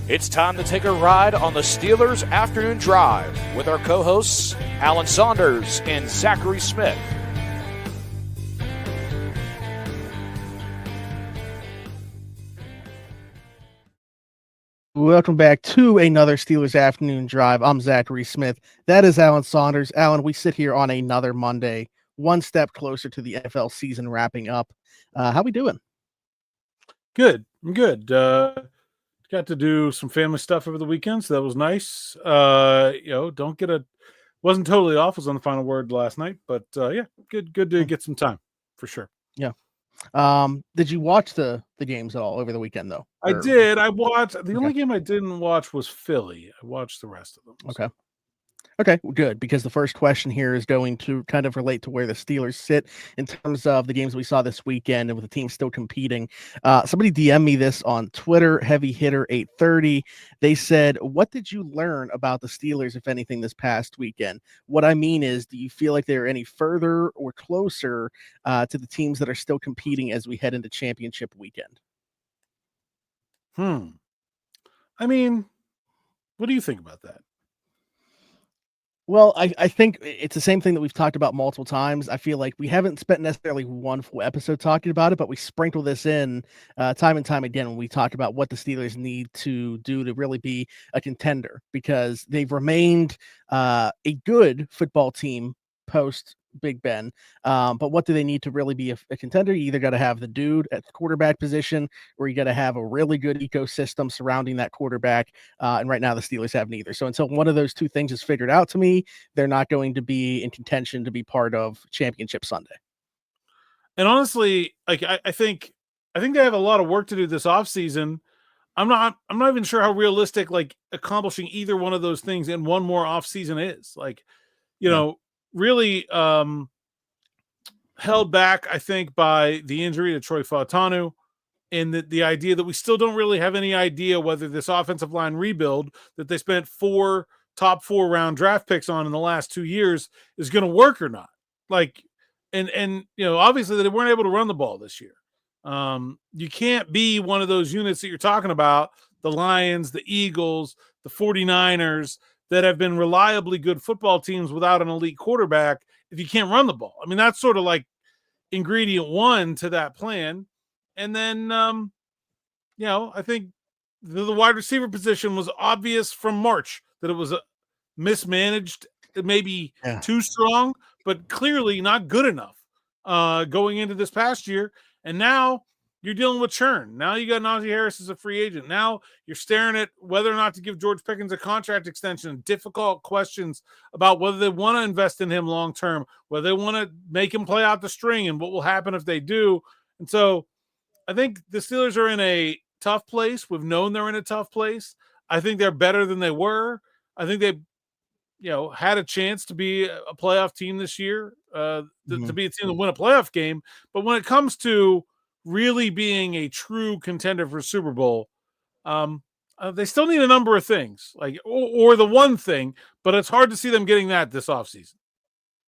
It's time to take a ride on the Steelers Afternoon Drive with our co-hosts, Alan Saunders and Zachary Smith. Welcome back to another Steelers Afternoon Drive. I'm Zachary Smith. That is Alan Saunders. Alan, we sit here on another Monday, one step closer to the NFL season wrapping up. How we doing? Good. I'm good. Got to do some family stuff over the weekend, so that was nice. Wasn't totally off. Was on the final word last night, but good to get some time for sure. Yeah. Did you watch the games at all over the weekend though? I did. I watched. The only game I didn't watch was Philly. I watched the rest of them. Okay. Okay, good, because the first question here is going to kind of relate to where the Steelers sit in terms of the games we saw this weekend and with the team still competing. Somebody DM me this on Twitter, Heavy Hitter 830. They said, what did you learn about the Steelers, if anything, this past weekend? What I mean is, do you feel like they're any further or closer to the teams that are still competing as we head into championship weekend? I mean, what do you think about that? Well, I think it's the same thing that we've talked about multiple times. I feel like we haven't spent necessarily one full episode talking about it, but we sprinkle this in time and time again when we talk about what the Steelers need to do to really be a contender, because they've remained a good football team post Big Ben. But what do they need to really be a contender? You either got to have the dude at the quarterback position, or you got to have a really good ecosystem surrounding that quarterback. And right now the Steelers have neither. So until one of those two things is figured out, to me, they're not going to be in contention to be part of Championship Sunday. And honestly, like I think they have a lot of work to do this offseason. I'm not even sure how realistic like accomplishing either one of those things in one more offseason is. Like, really held back, I think, by the injury to Troy Fautanu, and the idea that we still don't really have any idea whether this offensive line rebuild that they spent 4 top 4 round draft picks on in the last 2 years is going to work or not. Like, and obviously they weren't able to run the ball this year. You can't be one of those units that you're talking about, the Lions, the Eagles, the 49ers, that have been reliably good football teams without an elite quarterback if you can't run the ball. I mean, that's sort of like ingredient 1 to that plan. And then, I think the wide receiver position was obvious from March that it was mismanaged, maybe too strong, but clearly not good enough going into this past year. And now you're dealing with churn. Now you got Najee Harris as a free agent. Now you're staring at whether or not to give George Pickens a contract extension, difficult questions about whether they want to invest in him long-term, whether they want to make him play out the string and what will happen if they do. And so I think the Steelers are in a tough place. We've known they're in a tough place. I think they're better than they were. I think they, had a chance to be a playoff team this year, to be a team to win a playoff game. But when it comes to really being a true contender for Super Bowl, they still need a number of things, like or the one thing, but it's hard to see them getting that this offseason.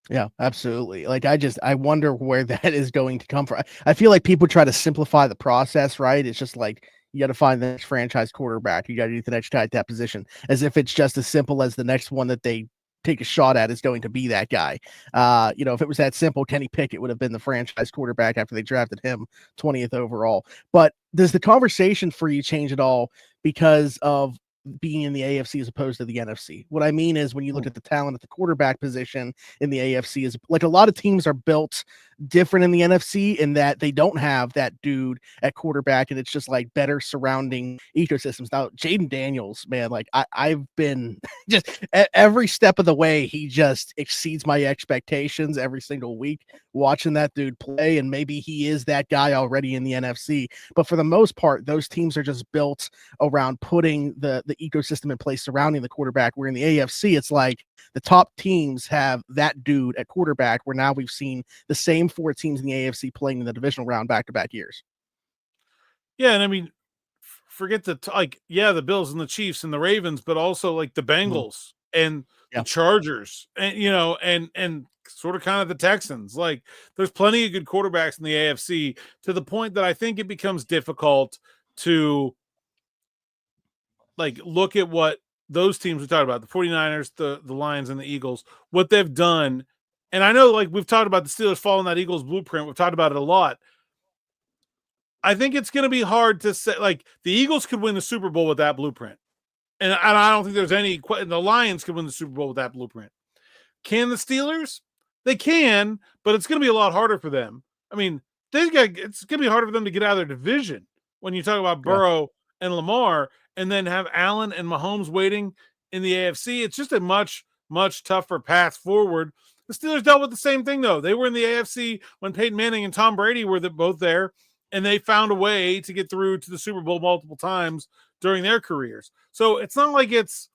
Yeah, absolutely. Like, I wonder where that is going to come from. I feel like people try to simplify the process, right? It's just like, you got to find the next franchise quarterback. You got to get the next guy at that position, as if it's just as simple as the next one that they take a shot at is going to be that guy. If it was that simple, Kenny Pickett would have been the franchise quarterback after they drafted him 20th overall. But does the conversation for you change at all because of being in the AFC as opposed to the NFC? What I mean is, when you look at the talent at the quarterback position in the AFC, is like a lot of teams are built different in the NFC in that they don't have that dude at quarterback, and it's just like better surrounding ecosystems. Now, Jaden Daniels, man, like I've been just every step of the way, he just exceeds my expectations every single week watching that dude play, and maybe he is that guy already in the NFC. But for the most part, those teams are just built around putting the ecosystem in place surrounding the quarterback, where in the AFC, it's like the top teams have that dude at quarterback, where now we've seen the same 4 teams in the AFC playing in the divisional round back-to-back years. Yeah, and I mean, forget the Bills and the Chiefs and the Ravens, but also like the Bengals and the Chargers, and and sort of kind of the Texans. Like, there's plenty of good quarterbacks in the AFC, to the point that I think it becomes difficult to like look at what those teams we talked about, the 49ers, the Lions, and the Eagles, what they've done. And I know, like, we've talked about the Steelers following that Eagles blueprint. We've talked about it a lot. I think it's going to be hard to say, like, the Eagles could win the Super Bowl with that blueprint. And I don't think there's any – the Lions could win the Super Bowl with that blueprint. Can the Steelers? They can, but it's going to be a lot harder for them. I mean, it's going to be harder for them to get out of their division when you talk about Burrow and Lamar, and then have Allen and Mahomes waiting in the AFC. It's just a much, much tougher path forward. The Steelers dealt with the same thing, though. They were in the AFC when Peyton Manning and Tom Brady were both there, and they found a way to get through to the Super Bowl multiple times during their careers. So it's not like it's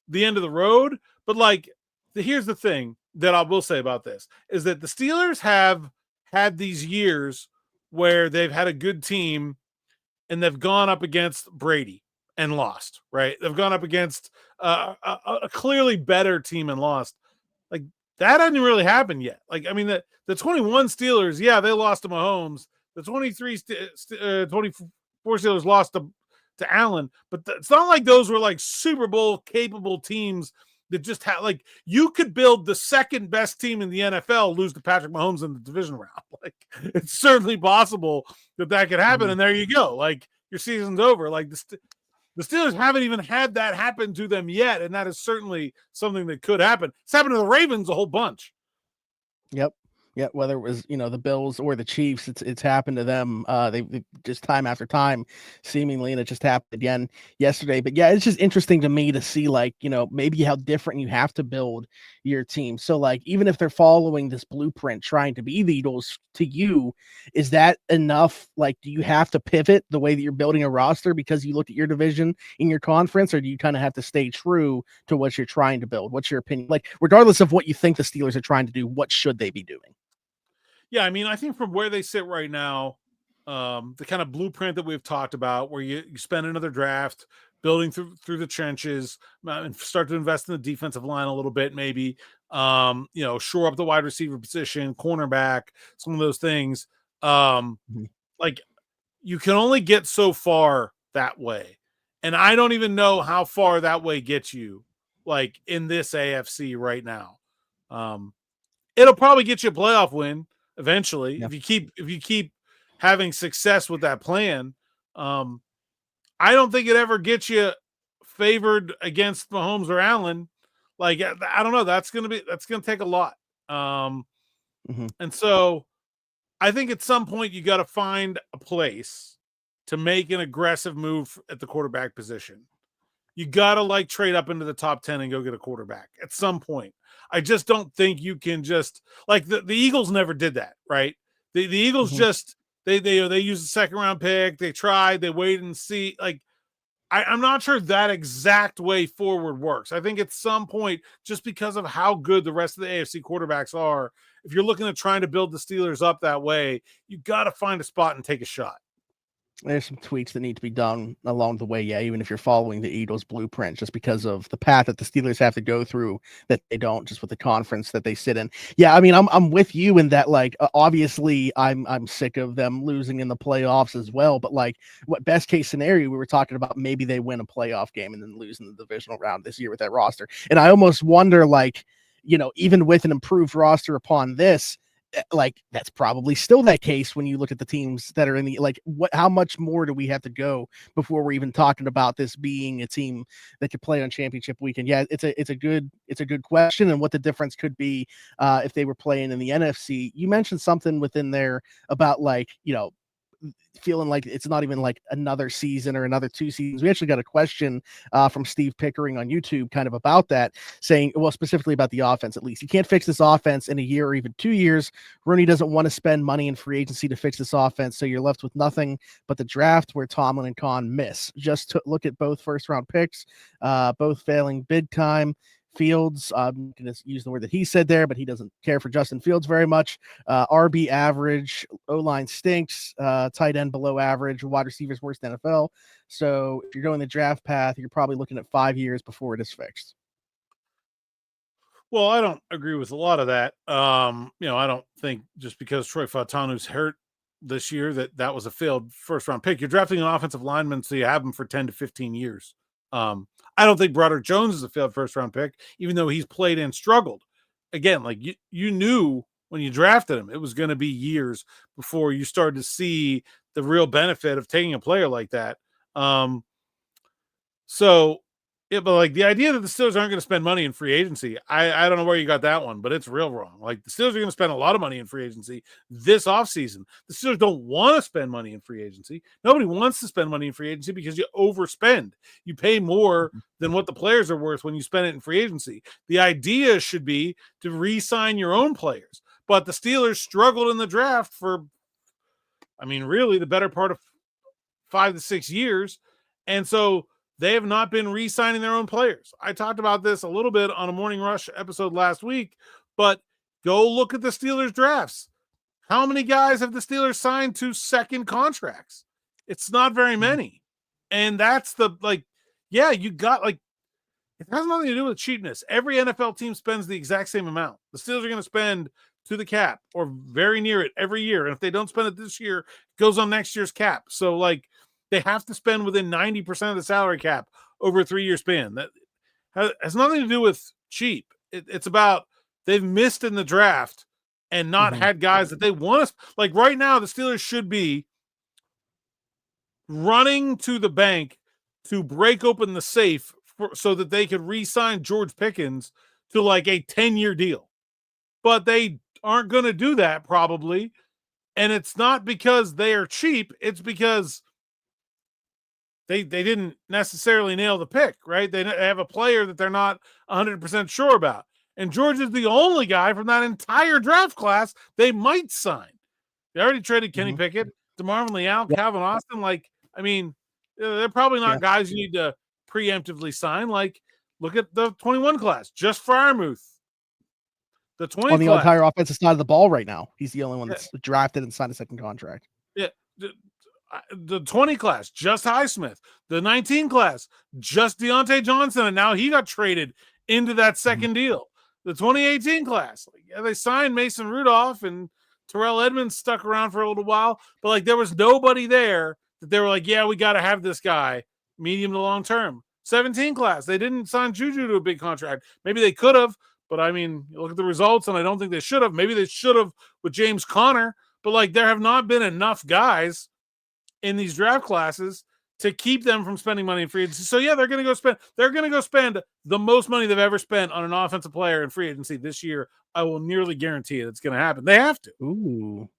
the end of the road, but like, here's the thing that I will say about this is that the Steelers have had these years where they've had a good team and they've gone up against Brady and lost, right? They've gone up against a clearly better team and lost. Like, that hasn't really happened yet. Like, I mean, the 21 Steelers, yeah, they lost to Mahomes. The 24 Steelers lost to Allen, but it's not like those were like Super Bowl capable teams that just had, like, you could build the second best team in the NFL, lose to Patrick Mahomes in the division round. Like, it's certainly possible that could happen. And there you go. Like, your season's over. Like, the Steelers haven't even had that happen to them yet. And that is certainly something that could happen. It's happened to the Ravens a whole bunch. Yep. Yeah, whether it was, the Bills or the Chiefs, it's happened to them. They just time after time, seemingly, and it just happened again yesterday. But yeah, it's just interesting to me to see, like, maybe how different you have to build your team. So, like, even if they're following this blueprint, trying to be the Eagles, to you, is that enough? Like, do you have to pivot the way that you're building a roster because you looked at your division in your conference, or do you kind of have to stay true to what you're trying to build? What's your opinion? Like, regardless of what you think the Steelers are trying to do, what should they be doing? Yeah, I mean, I think from where they sit right now, the kind of blueprint that we've talked about, where you spend another draft, building through the trenches, and start to invest in the defensive line a little bit, maybe, shore up the wide receiver position, cornerback, some of those things. Like, you can only get so far that way. And I don't even know how far that way gets you, like, in this AFC right now. It'll probably get you a playoff win eventually, if you keep having success with that plan. I don't think it ever gets you favored against Mahomes or Allen. Like, I don't know. That's going to take a lot. And so I think at some point you got to find a place to make an aggressive move at the quarterback position. You got to, like, trade up into the top 10 and go get a quarterback at some point. I just don't think you can just, like, the Eagles never did that, right? The Eagles just they used the second round pick. They tried, they wait and see. Like, I'm not sure that exact way forward works. I think at some point, just because of how good the rest of the AFC quarterbacks are, if you're looking at trying to build the Steelers up that way, you got to find a spot and take a shot. There's some tweaks that need to be done along the way. Yeah, even if you're following the Eagles blueprint, just because of the path that the Steelers have to go through that they don't, just with the conference that they sit in. Yeah, I mean, I'm with you in that. Like, obviously, I'm sick of them losing in the playoffs as well. But, like, what best case scenario, we were talking about, maybe they win a playoff game and then lose in the divisional round this year with that roster. And I almost wonder, like, even with an improved roster upon this, like, that's probably still that case when you look at the teams that are in the, like, how much more do we have to go before we're even talking about this being a team that could play on championship weekend? Yeah, it's a good question, and what the difference could be if they were playing in the NFC. You mentioned something within there about, like, feeling like it's not even like another season or another 2 seasons. We actually got a question from Steve Pickering on YouTube kind of about that, saying, well, specifically about the offense, at least. You can't fix this offense in a year or even 2 years. Rooney doesn't want to spend money in free agency to fix this offense, so you're left with nothing but the draft, where Tomlin and Khan miss. Just to look at both first-round picks, both failing big time. Fields, I'm going to use the word that he said there, but he doesn't care for Justin Fields very much. RB average, O-line stinks, tight end below average, wide receivers worse than NFL. So if you're going the draft path, you're probably looking at 5 years before it is fixed. Well, I don't agree with a lot of that. I don't think just because Troy Fautanu's hurt this year that was a failed first-round pick. You're drafting an offensive lineman, so you have him for 10 to 15 years. I don't think Broderick Jones is a failed first-round pick, even though he's played and struggled. Again, like you knew when you drafted him, it was going to be years before you started to see the real benefit of taking a player like that. But like the idea that the Steelers aren't going to spend money in free agency, I don't know where you got that one, but it's real wrong. Like the Steelers are going to spend a lot of money in free agency this offseason. The Steelers don't want to spend money in free agency. Nobody wants to spend money in free agency because you overspend. You pay more than what the players are worth when you spend it in free agency. The idea should be to re-sign your own players. But the Steelers struggled in the draft for, really the better part of 5 to 6 years. And so they have not been re-signing their own players. I talked about this a little bit on a Morning Rush episode last week, but go look at the Steelers drafts. How many guys have the Steelers signed to second contracts? It's not very many. And that's you got it has nothing to do with cheapness. Every NFL team spends the exact same amount. The Steelers are going to spend to the cap or very near it every year. And if they don't spend it this year, it goes on next year's cap. So they have to spend within 90% of the salary cap over a 3-year span. That has nothing to do with cheap. It's about they've missed in the draft and not had guys that they want to. Like right now, the Steelers should be running to the bank to break open the safe so that they could re-sign George Pickens to a 10-year deal. But they aren't going to do that probably. And it's not because they are cheap. It's because they didn't necessarily nail the pick, right? They have a player that they're not 100% sure about. And George is the only guy from that entire draft class they might sign. They already traded Kenny Pickett, DeMarvin Leal, Calvin Austin. They're probably not guys you need to preemptively sign. Look at the 21 class, just Freiermuth. The 20 on the class, entire offensive side of the ball right now. He's the only one that's drafted and signed a second contract. Yeah. The 20 class, just Highsmith. The 19 class, just Deontay Johnson, and now he got traded into that second deal. The 2018 class, they signed Mason Rudolph and Terrell Edmonds stuck around for a little while, but there was nobody there that they were we got to have this guy medium to long term. 17 class, they didn't sign Juju to a big contract. Maybe they could have, but you look at the results, and I don't think they should have. Maybe they should have with James Conner, but there have not been enough guys in these draft classes to keep them from spending money in free agency. So they're going to go spend the most money they've ever spent on an offensive player in free agency this year. I will nearly guarantee it's going to happen. They have to. Ooh.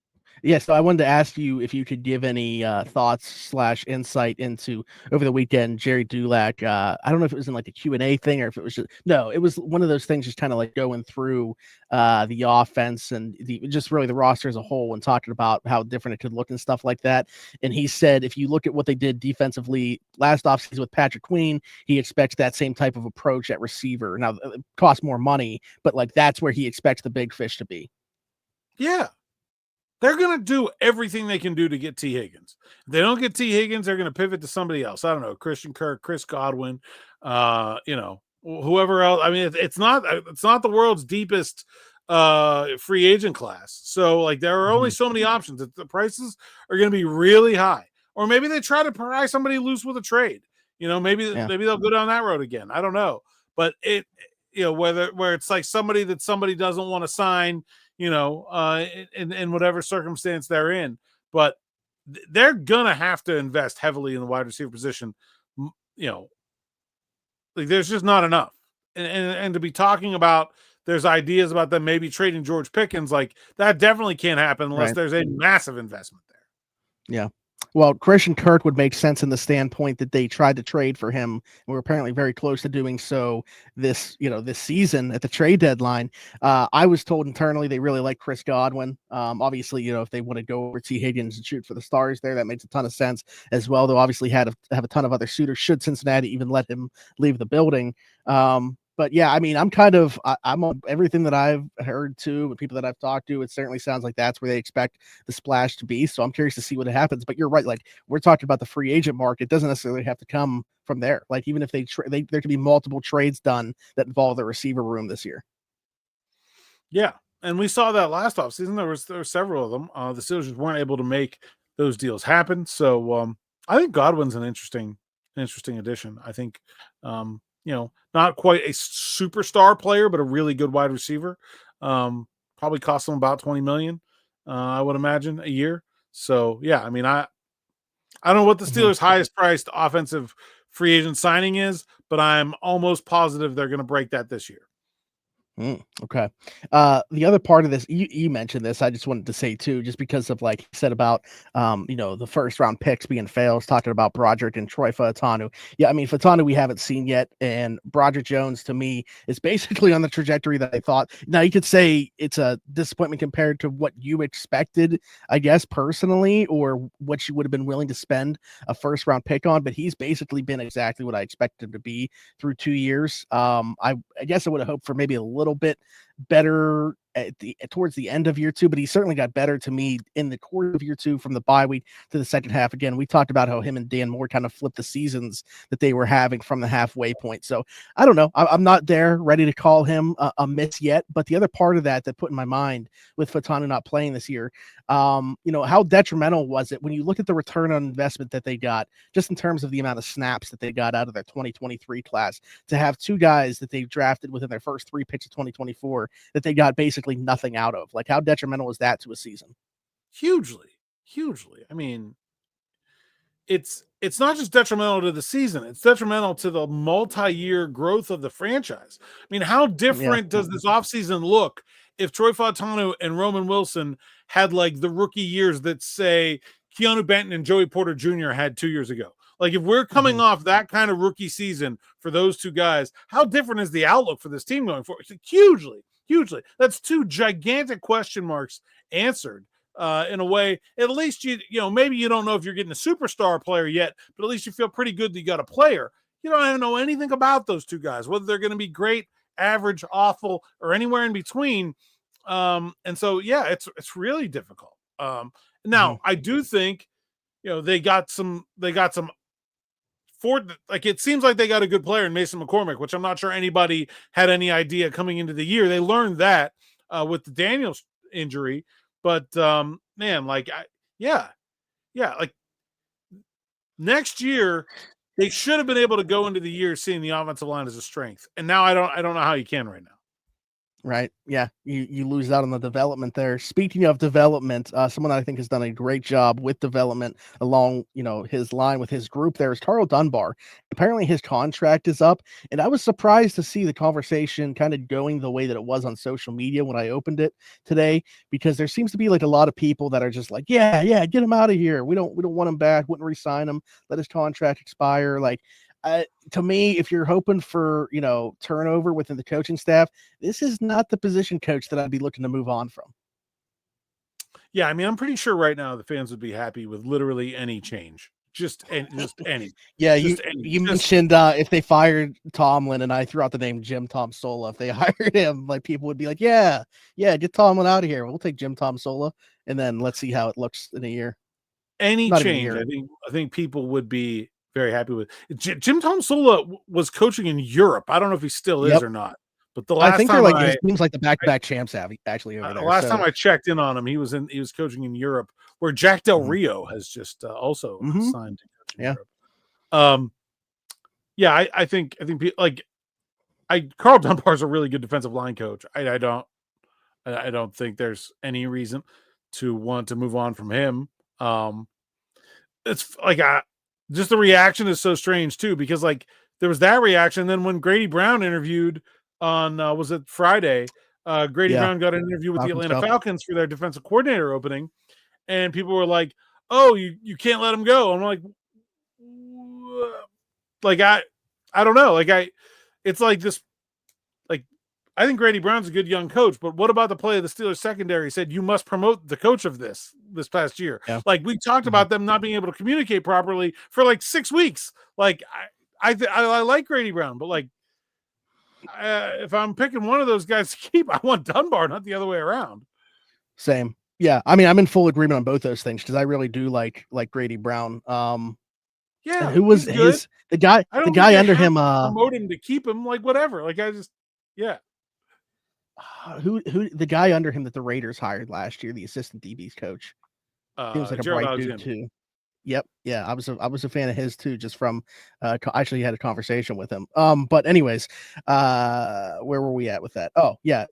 Yeah, so I wanted to ask you if you could give any thoughts / insight into over the weekend, Jerry Dulac. I don't know if it was in the Q&A thing or if it was it was one of those things just kind of going through the offense and just really the roster as a whole and talking about how different it could look and stuff like that. And he said, if you look at what they did defensively last offseason with Patrick Queen, he expects that same type of approach at receiver. Now, it costs more money, but that's where he expects the big fish to be. Yeah. They're going to do everything they can do to get T. Higgins. If they don't get T. Higgins, they're going to pivot to somebody else. I don't know, Christian Kirk, Chris Godwin, whoever else. It's not the world's deepest free agent class. So there are only so many options. The prices are going to be really high. Or maybe they try to pry somebody loose with a trade. Maybe they'll go down that road again. I don't know. But where it's somebody that somebody doesn't want to sign, in whatever circumstance they're in, but they're gonna have to invest heavily in the wide receiver position. There's just not enough, and to be talking about there's ideas about them maybe trading George Pickens, that definitely can't happen unless there's a massive investment there. Yeah. Well, Christian Kirk would make sense in the standpoint that they tried to trade for him. And we're apparently very close to doing so this season at the trade deadline. I was told internally they really like Chris Godwin. Obviously, if they want to go over T. Higgins and shoot for the stars there, that makes a ton of sense as well. Though obviously have a ton of other suitors should Cincinnati even let him leave the building. But yeah, I'm on everything that I've heard too, with people that I've talked to. It certainly sounds like that's where they expect the splash to be. So I'm curious to see what happens. But you're right. We're talking about the free agent market. It doesn't necessarily have to come from there. Even if there could be multiple trades done that involve the receiver room this year. Yeah. And we saw that last offseason. There were several of them. The Steelers weren't able to make those deals happen. So I think Godwin's an interesting interesting addition. I think, not quite a superstar player, but a really good wide receiver. Probably cost them about $20 million, I would imagine, a year. So yeah, I mean, I don't know what the Steelers' highest priced offensive free agent signing is, but I'm almost positive they're going to break that this year. Okay. The other part of this, you mentioned this, I just wanted to say too, just because of like you said about, the first round picks being fails, talking about Broderick and Troy Fautanu. Yeah, I mean, Fautanu we haven't seen yet, and Broderick Jones to me is basically on the trajectory that I thought. Now you could say it's a disappointment compared to what you expected, I guess, personally, or what you would have been willing to spend a first round pick on, but he's basically been exactly what I expected him to be through 2 years. I guess I would have hoped for maybe a little bit better towards the end of year 2, but he certainly got better to me in the course of year 2 from the bye week to the second half. Again, we talked about how him and Dan Moore kind of flipped the seasons that they were having from the halfway point. So I don't know. I'm not there ready to call him a miss yet, but the other part of that put in my mind with Fautanu not playing this year, how detrimental was it when you look at the return on investment that they got, just in terms of the amount of snaps that they got out of their 2023 class, to have 2 guys that they drafted within their first 3 picks of 2024 that they got basically nothing out of. Like, how detrimental is that to a season? Hugely. I mean, it's not just detrimental to the season, it's detrimental to the multi-year growth of the franchise. I mean, how different does this offseason look if Troy Fautanu and Roman Wilson had like the rookie years that, say, Keanu Benton and Joey Porter Jr. had 2 years ago? Like, if we're coming off that kind of rookie season for those 2 guys, how different is the outlook for this team going forward? Hugely. That's 2 gigantic question marks answered in a way. At least maybe you don't know if you're getting a superstar player yet, but at least you feel pretty good that you got a player. You don't even know anything about those 2 guys, whether they're going to be great, average, awful, or anywhere in between. And so, yeah, it's really difficult. Now I do think, they got some it seems like they got a good player in Mason McCormick, which I'm not sure anybody had any idea coming into the year. They learned that with the Daniels injury, but man, like, like next year they should have been able to go into the year seeing the offensive line as a strength, and now I don't know how you can right now. Right. Yeah. You lose out on the development there. Speaking of development, someone that I think has done a great job with development along, his line with his group there is Karl Dunbar. Apparently his contract is up, and I was surprised to see the conversation kind of going the way that it was on social media when I opened it today, because there seems to be like a lot of people that are just like, yeah, get him out of here. We don't want him back. Wouldn't re-sign him. Let his contract expire. Like, to me, if you're hoping for, turnover within the coaching staff, this is not the position coach that I'd be looking to move on from. Yeah, I mean, I'm pretty sure right now the fans would be happy with literally any change. Just any. Yeah, you mentioned if they fired Tomlin, and I threw out the name Jim Tom Sola. If they hired him, like, people would be like, yeah, get Tomlin out of here. We'll take Jim Tom Sola, and then let's see how it looks in a year. Any change, I think people would be very happy with. Jim Tom Sola was coaching in Europe. I don't know if he still is or not. But the last time it seems like the back-to-back champs have actually over there. The last time I checked in on him, he was coaching in Europe, where Jack Del Rio has just also signed to coach in Europe. I think like Karl Dunbar is a really good defensive line coach. I don't think there's any reason to want to move on from him. It's like just the reaction is so strange too, because like there was that reaction. Then when Grady Brown interviewed on was it Friday? Grady Brown got an interview with the Atlanta Falcons for their defensive coordinator opening, and people were like, "Oh, you can't let him go." I'm like, I don't know. It's like this. Like, I think Grady Brown's a good young coach, but what about the play of the Steelers secondary? He said you must promote the coach of this past year. Yeah. Like, we talked about them not being able to communicate properly for like 6 weeks. Like, I like Grady Brown, but like, if I'm picking one of those guys to keep, I want Dunbar, not the other way around. Same. Yeah. I mean, I'm in full agreement on both those things, because I really do like Grady Brown. Yeah. Who was the guy under him? Promote him to keep him, like, whatever. Like, who the guy under him that the Raiders hired last year, the assistant DB's coach. He was like a bright dude too. Yep. Yeah, I was a fan of his too, just from actually had a conversation with him. But anyways, where were we at with that? Oh, yeah,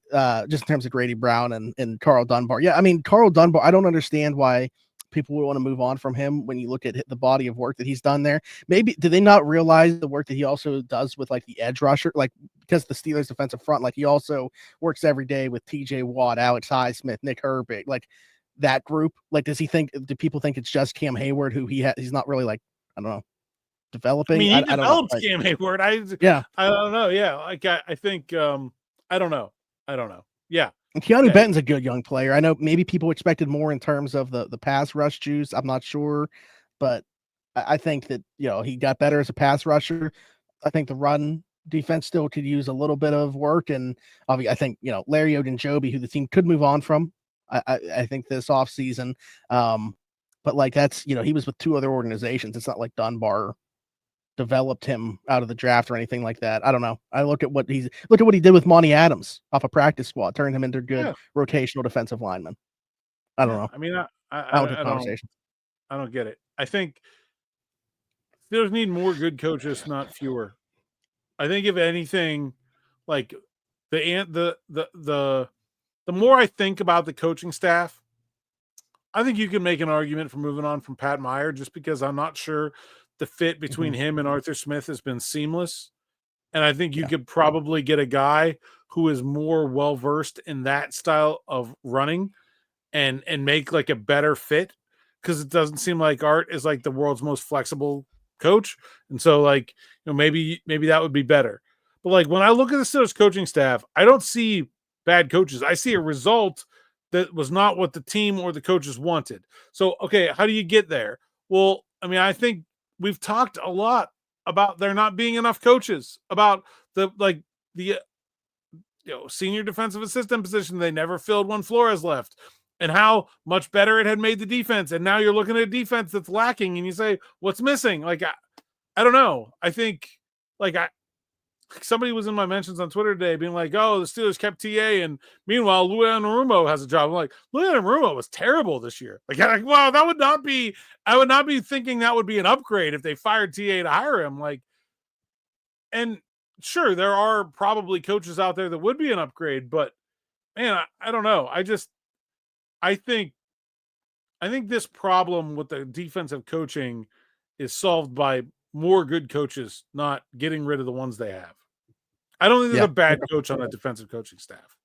just in terms of Grady Brown and Karl Dunbar. Yeah, I mean Karl Dunbar, I don't understand why people would want to move on from him when you look at the body of work that he's done there. Maybe do they not realize the work that he also does with like the edge rusher, like because the Steelers defensive front, like he also works every day with TJ Watt, Alex Highsmith, Nick Herbig, like that group. Like, do people think it's just Cam Hayward who he's not really like, I don't know, developing? I mean, he I don't know. developed Cam Hayward. I don't know. Yeah. Like, I think, I don't know. Yeah. And Keanu Benton's a good young player. I know maybe people expected more in terms of the pass rush juice. I'm not sure, but I think that, he got better as a pass rusher. I think the run defense still could use a little bit of work. And I think, Larry Ogunjobi, who the team could move on from, I think this offseason. But like that's, he was with two other organizations. It's not like Dunbar developed him out of the draft or anything like that. I don't know. I look at what he did with Monty Adams off a practice squad, turned him into a good rotational defensive lineman. I don't know. I mean, I don't get it. I think Steelers need more good coaches, not fewer. I think if anything, like the more I think about the coaching staff, I think you can make an argument for moving on from Pat Meyer just because I'm not sure the fit between him and Arthur Smith has been seamless. And I think you could probably get a guy who is more well-versed in that style of running and make like a better fit, because it doesn't seem like Art is like the world's most flexible coach. And so like, maybe that would be better. But like when I look at the Steelers coaching staff, I don't see bad coaches. I see a result that was not what the team or the coaches wanted. So, okay, how do you get there? Well, I mean, I think we've talked a lot about there not being enough coaches, about the senior defensive assistant position. They never filled when Flores left, and how much better it had made the defense. And now you're looking at a defense that's lacking and you say, what's missing? Like, I don't know. I think somebody was in my mentions on Twitter today being like, oh, the Steelers kept TA, and meanwhile, Louis Anarumo has a job. I'm like, Louis Anarumo was terrible this year. Like, wow, I would not be thinking that would be an upgrade if they fired TA to hire him. Like, and sure, there are probably coaches out there that would be an upgrade, but man, I don't know. I think this problem with the defensive coaching is solved by more good coaches, not getting rid of the ones they have. I don't think there's a bad coach on a defensive coaching staff.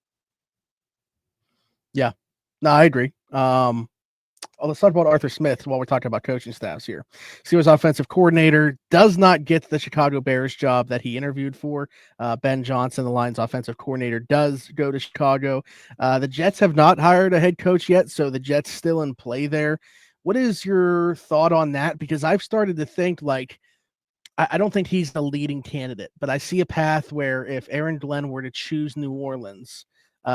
Yeah, no, I agree. Let's talk about Arthur Smith while we're talking about coaching staffs here. Steelers offensive coordinator does not get the Chicago Bears job that he interviewed for. Ben Johnson, the Lions offensive coordinator, does go to Chicago. The Jets have not hired a head coach yet, so the Jets still in play there. What is your thought on that? Because I've started to think like, I don't think he's the leading candidate, but I see a path where if Aaron Glenn were to choose New Orleans,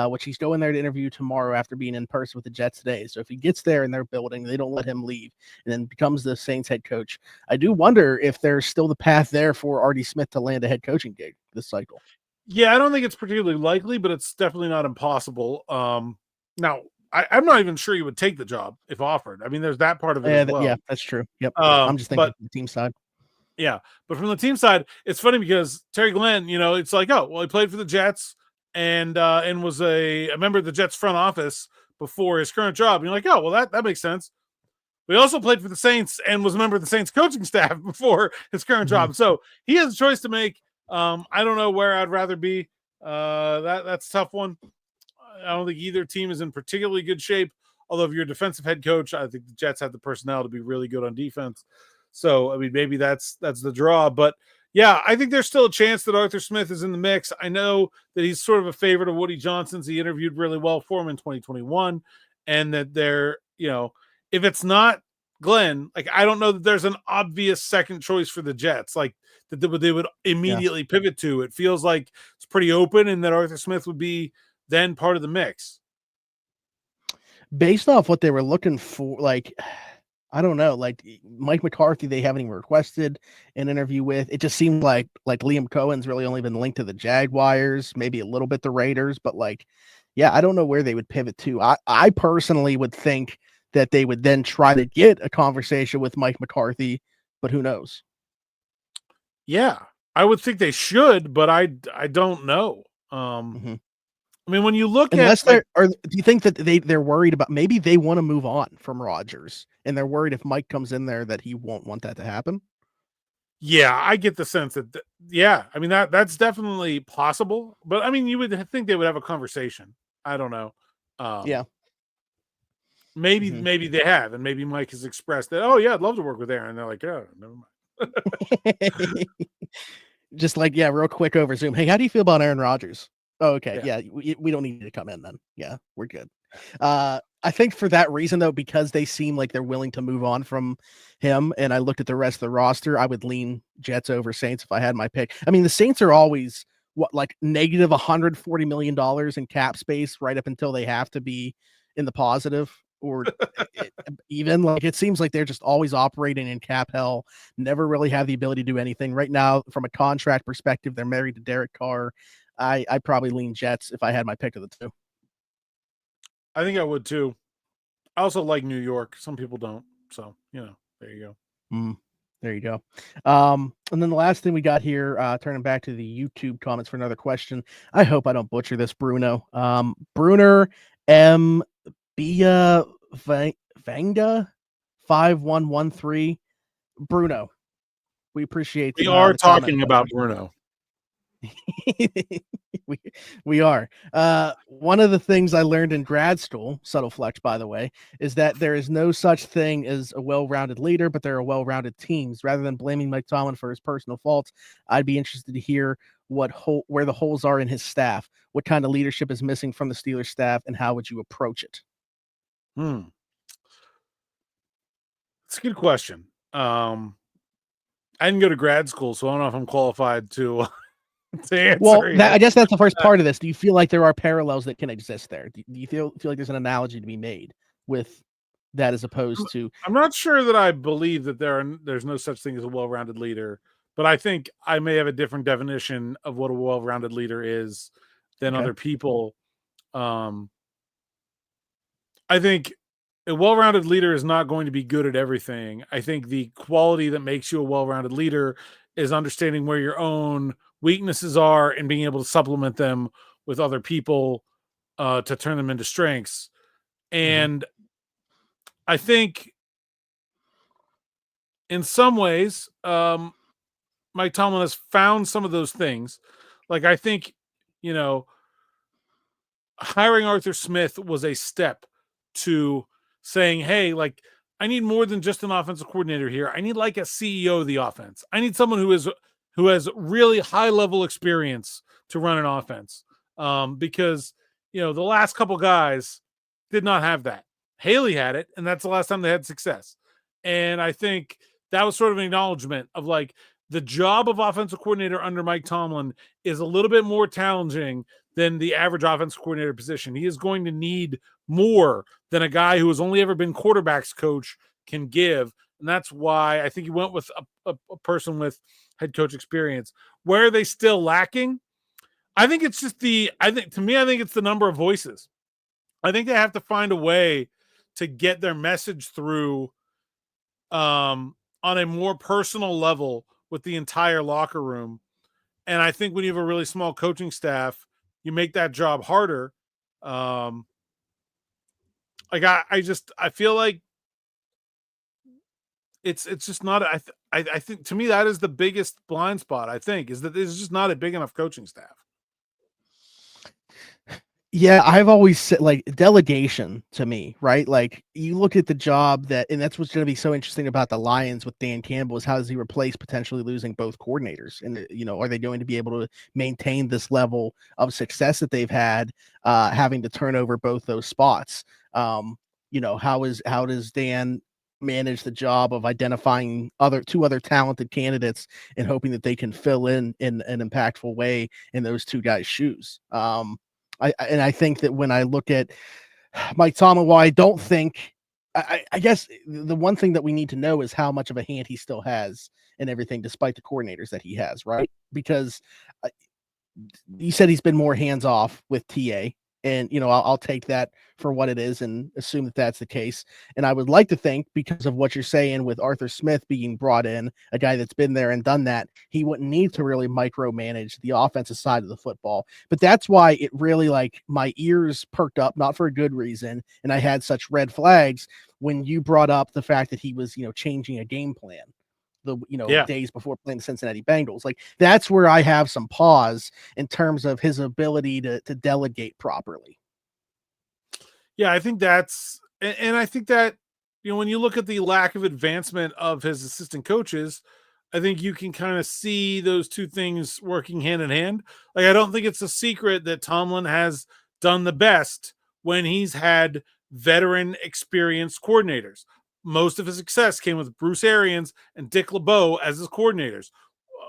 which he's going there to interview tomorrow after being in person with the Jets today. So if he gets there in their building, they don't let him leave and then becomes the Saints head coach. I do wonder if there's still the path there for Artie Smith to land a head coaching gig this cycle. Yeah, I don't think it's particularly likely, but it's definitely not impossible. Now, I'm not even sure you would take the job if offered. I mean, there's that part of it as well. Yeah, that's true. Yep. I'm just thinking the team side. Yeah, but from the team side, it's funny because Terry Glenn, it's like, oh, well, he played for the Jets and was a member of the Jets front office before his current job. And you're like, oh, well, that makes sense. But he also played for the Saints and was a member of the Saints coaching staff before his current job. So he has a choice to make. I don't know where I'd rather be. That's a tough one. I don't think either team is in particularly good shape. Although if you're a defensive head coach, I think the Jets have the personnel to be really good on defense. So, I mean, maybe that's the draw. But, yeah, I think there's still a chance that Arthur Smith is in the mix. I know that he's sort of a favorite of Woody Johnson's. He interviewed really well for him in 2021. And that they're, if it's not Glenn, like, I don't know that there's an obvious second choice for the Jets, like, that they would immediately pivot to. It feels like it's pretty open and that Arthur Smith would be then part of the mix. Based off what they were looking for, like – I don't know, like Mike McCarthy, they haven't even requested an interview with. It just seemed like Liam Cohen's really only been linked to the Jaguars, maybe a little bit the Raiders, but I don't know where they would pivot to. I personally would think that they would then try to get a conversation with Mike McCarthy, but who knows? Yeah, I would think they should, but I don't know. I mean, when you look Unless at, or do you think that they're worried about, maybe they want to move on from Rodgers and they're worried if Mike comes in there that he won't want that to happen? yeah, I get the sense that, yeah, I mean, that's definitely possible, but I mean, you would think they would have a conversation. I don't know. Yeah. Maybe they have, and maybe Mike has expressed that, oh yeah, I'd love to work with Aaron. And they're like, oh, never mind. Just like, yeah, real quick over Zoom. Hey, how do you feel about Aaron Rodgers? Oh, okay. Yeah, we don't need you to come in then. Yeah, we're good. I think for that reason, though, because they seem like they're willing to move on from him, and I looked at the rest of the roster, I would lean Jets over Saints if I had my pick. I mean, the Saints are always like negative $140 million in cap space right up until they have to be in the positive, or even like it seems like they're just always operating in cap hell, never really have the ability to do anything. Right now, from a contract perspective, they're married to Derek Carr. I probably lean Jets if I had my pick of the two. I think I would too. I also like New York. Some people don't. So, there you go. There you go. And then the last thing we got here, turning back to the YouTube comments for another question. I hope I don't butcher this, Bruno. Bruner M. Bia Vanga 5113. Bruno, we appreciate We are talking about Bruno. we are. One of the things I learned in grad school, subtle flex by the way, is that there is no such thing as a well-rounded leader, but there are well-rounded teams. Rather than blaming Mike Tomlin for his personal faults, I'd be interested to hear where the holes are in his staff. What kind of leadership is missing from the Steelers staff, and how would you approach it? It's a good question. I didn't go to grad school, so I don't know if I'm qualified to answer. Well, I guess that's the first part of this. Do you feel like there are parallels that can exist there? Do you feel like there's an analogy to be made with that as opposed to? I'm not sure that I believe that there's no such thing as a well-rounded leader, but I think I may have a different definition of what a well-rounded leader is than other people. I think a well-rounded leader is not going to be good at everything. I think the quality that makes you a well-rounded leader is understanding where your own weaknesses are and being able to supplement them with other people to turn them into strengths. And I think in some ways, Mike Tomlin has found some of those things. Like, I think, hiring Artie Smith was a step to saying, hey, like, I need more than just an offensive coordinator here. I need like a CEO of the offense. I need someone who has really high level experience to run an offense. Because, the last couple guys did not have that. Haley had it, and that's the last time they had success. And I think that was sort of an acknowledgement of like the job of offensive coordinator under Mike Tomlin is a little bit more challenging than the average offensive coordinator position. He is going to need more than a guy who has only ever been quarterback's coach can give. And that's why I think he went with a person with head coach experience. Where are they still lacking? I think it's just I think it's the number of voices. I think they have to find a way to get their message through on a more personal level with the entire locker room. And I think when you have a really small coaching staff, you make that job harder. I feel like it's just not. I think to me that is the biggest blind spot. I think is that there's just not a big enough coaching staff. Yeah, I've always said like delegation to me, right? Like you look at the job and that's what's going to be so interesting about the Lions with Dan Campbell is how does he replace potentially losing both coordinators? And, are they going to be able to maintain this level of success that they've had, having to turn over both those spots? How does Dan manage the job of identifying two other talented candidates and hoping that they can fill in an impactful way in those two guys' shoes? I think that when I look at Mike Tomlin, while I don't think, I guess the one thing that we need to know is how much of a hand he still has in everything, despite the coordinators that he has, right? Because you said he's been more hands off with TA, And, I'll take that for what it is and assume that that's the case. And I would like to think, because of what you're saying with Arthur Smith being brought in, a guy that's been there and done that, he wouldn't need to really micromanage the offensive side of the football. But that's why it really, like, my ears perked up, not for a good reason. And I had such red flags when you brought up the fact that he was, changing a game plan days before playing the Cincinnati Bengals. Like, that's where I have some pause in terms of his ability to delegate properly. Yeah, I think that's, and I think that, when you look at the lack of advancement of his assistant coaches, I think you can kind of see those two things working hand in hand. Like, I don't think it's a secret that Tomlin has done the best when he's had veteran experienced coordinators. Most of his success came with Bruce Arians and Dick LeBeau as his coordinators.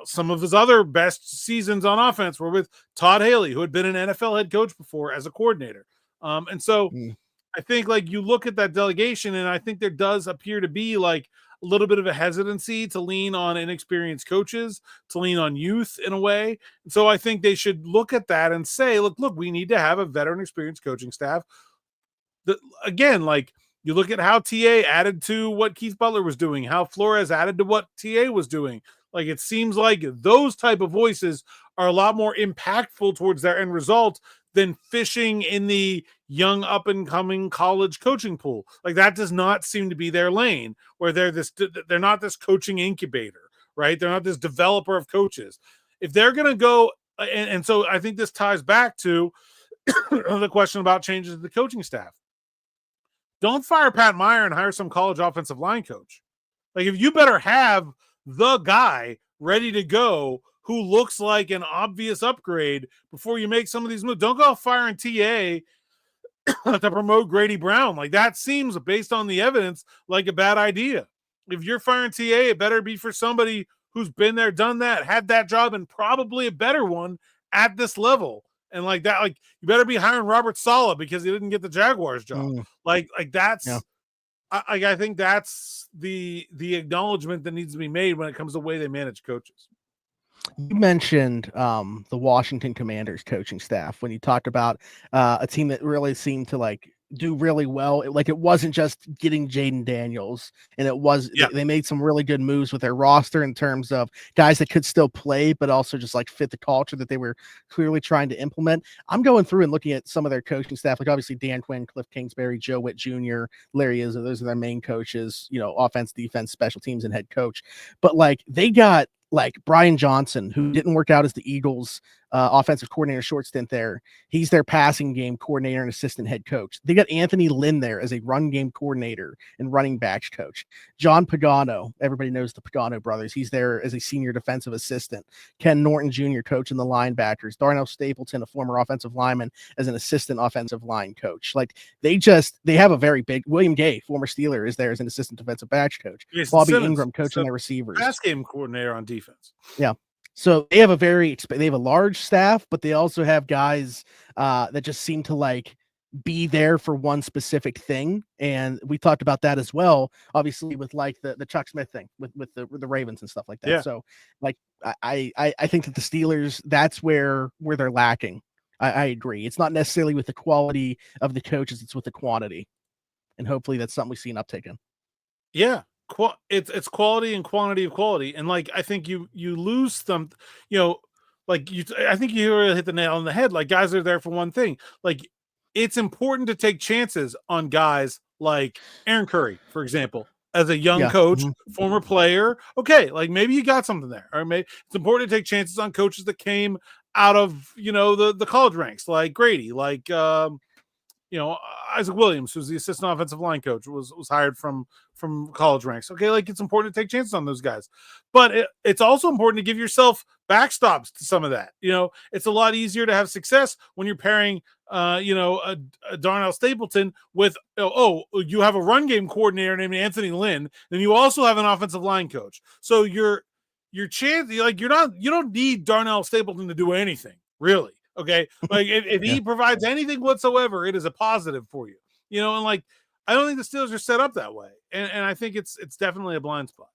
Some of his other best seasons on offense were with Todd Haley, who had been an NFL head coach before as a coordinator. And so I think, like, you look at that delegation, and I think there does appear to be like a little bit of a hesitancy to lean on inexperienced coaches, to lean on youth in a way. And so I think they should look at that and say, look, we need to have a veteran experienced coaching staff. Again, like, you look at how TA added to what Keith Butler was doing, how Flores added to what TA was doing. Like, it seems like those type of voices are a lot more impactful towards their end result than fishing in the young up and coming college coaching pool. Like, that does not seem to be their lane, where they're not this coaching incubator, right? They're not this developer of coaches. If they're going to go, and so I think this ties back to the question about changes to the coaching staff. Don't fire Pat Meyer and hire some college offensive line coach. Like, if you better have the guy ready to go who looks like an obvious upgrade before you make some of these moves. Don't go firing TA to promote Grady Brown. Like, that seems, based on the evidence, like a bad idea. If you're firing TA, it better be for somebody who's been there, done that, had that job, and probably a better one at this level. And like that, like, you better be hiring Robert Saleh because he didn't get the Jaguars job. Like that's, yeah. I think that's the acknowledgement that needs to be made when it comes to the way they manage coaches. You mentioned the Washington Commanders coaching staff when you talked about a team that really seemed to like do really well. It wasn't just getting Jaden Daniels, and it was they made some really good moves with their roster in terms of guys that could still play, but also just like fit the culture that they were clearly trying to implement. I'm going through and looking at some of their coaching staff, like obviously Dan Quinn, Cliff Kingsbury, Joe Witt Jr., Larry Izzo. Those are their main coaches, offense, defense, special teams, and head coach. But like they got like Brian Johnson, who didn't work out as the Eagles offensive coordinator short stint there. He's their passing game coordinator and assistant head coach. They got Anthony Lynn there as a run game coordinator and running backs coach. John Pagano, everybody knows the Pagano brothers. He's there as a senior defensive assistant. Ken Norton Jr. coaching the linebackers. Darnell Stapleton, a former offensive lineman, as an assistant offensive line coach. Like they have a very big William Gay, former Steeler, is there as an assistant defensive backs coach. Bobby Ingram coaching their receivers. Pass game coordinator on defense. Yeah. So they have a large staff, but they also have guys that just seem to like be there for one specific thing. And we talked about that as well, obviously with like the Chuck Smith thing with the Ravens and stuff like that. Yeah. So like, I think that the Steelers, that's where they're lacking. I agree. It's not necessarily with the quality of the coaches, it's with the quantity. And hopefully that's something we see an uptick in. Yeah. It's quality and quantity of quality, and like I think you lose some, I think you really hit the nail on the head. Like guys are there for one thing. Like it's important to take chances on guys like Aaron Curry, for example, as a young coach, former player. Okay, like maybe you got something there, or maybe it's important to take chances on coaches that came out of the college ranks, like Grady, like Isaac Williams, who's the assistant offensive line coach, was hired from college ranks. Okay, like it's important to take chances on those guys, but it's also important to give yourself backstops to some of that. It's a lot easier to have success when you're pairing, a Darnell Stapleton with you have a run game coordinator named Anthony Lynn, then you also have an offensive line coach. So your chance, like you don't need Darnell Stapleton to do anything really. Okay, like if he provides anything whatsoever, it is a positive for you. And like I don't think the Steelers are set up that way, and I think it's definitely a blind spot.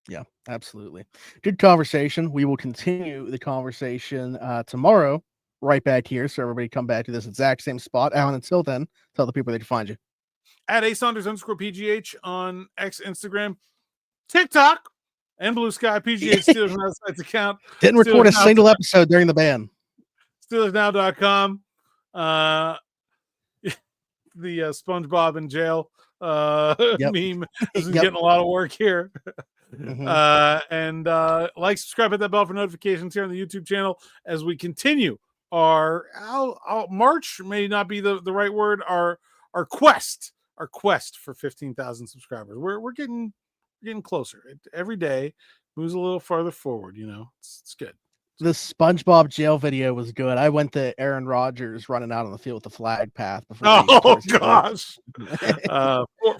Yeah, absolutely. Good conversation. We will continue the conversation tomorrow right back here. So everybody come back to this exact same spot. Alan, until then, tell the people they can find you. At @Saunders_PGH on X, Instagram, TikTok, and Blue Sky. PGH Steelers Now Sites account. Didn't record a single episode during the ban. SteelersNow.com. The SpongeBob in jail meme is getting a lot of work here. And like, subscribe, hit that bell for notifications here on the YouTube channel as we continue our March may not be the right word, our quest for 15,000 subscribers. We're getting closer. Every day moves a little farther forward. It's good. The SpongeBob jail video was good. I went to Aaron Rodgers running out on the field with the flag path before. Oh gosh,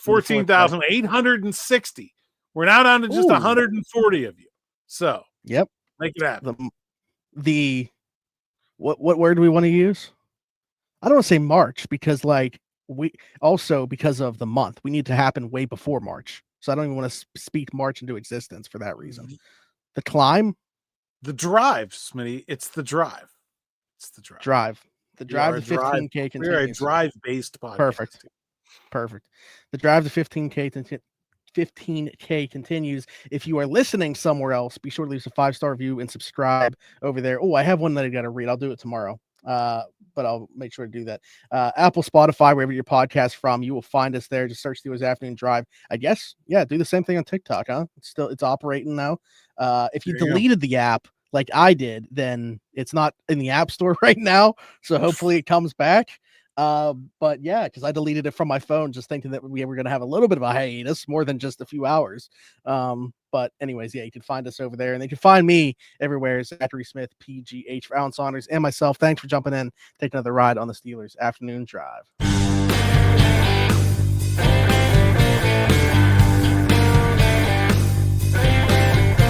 14,860. We're now down to just 140 of you. So yep, make it happen. What word do we want to use? I don't want to say March because we also, because of the month, we need to happen way before March. So I don't even want to speak March into existence for that reason. The climb. The drive, Smitty. It's the drive. The drive. The 15K continues. We're a drive-based podcast. Perfect. The drive to 15K continues. If you are listening somewhere else, be sure to leave us a 5-star review and subscribe over there. Oh, I have one that I got to read. I'll do it tomorrow. But I'll make sure to do that. Apple, Spotify, wherever your podcast from, you will find us there. Just search Steelers Afternoon Drive. I guess, do the same thing on TikTok, huh? It's operating now. If you deleted the app like I did, then it's not in the App Store right now. So hopefully it comes back. But yeah, because I deleted it from my phone, just thinking that we were going to have a little bit of a hiatus, more than just a few hours. But anyways, you can find us over there, and they can find me everywhere. Zachary Smith, PGH, for Alan Saunders and myself. Thanks for jumping in. Take another ride on the Steelers Afternoon Drive.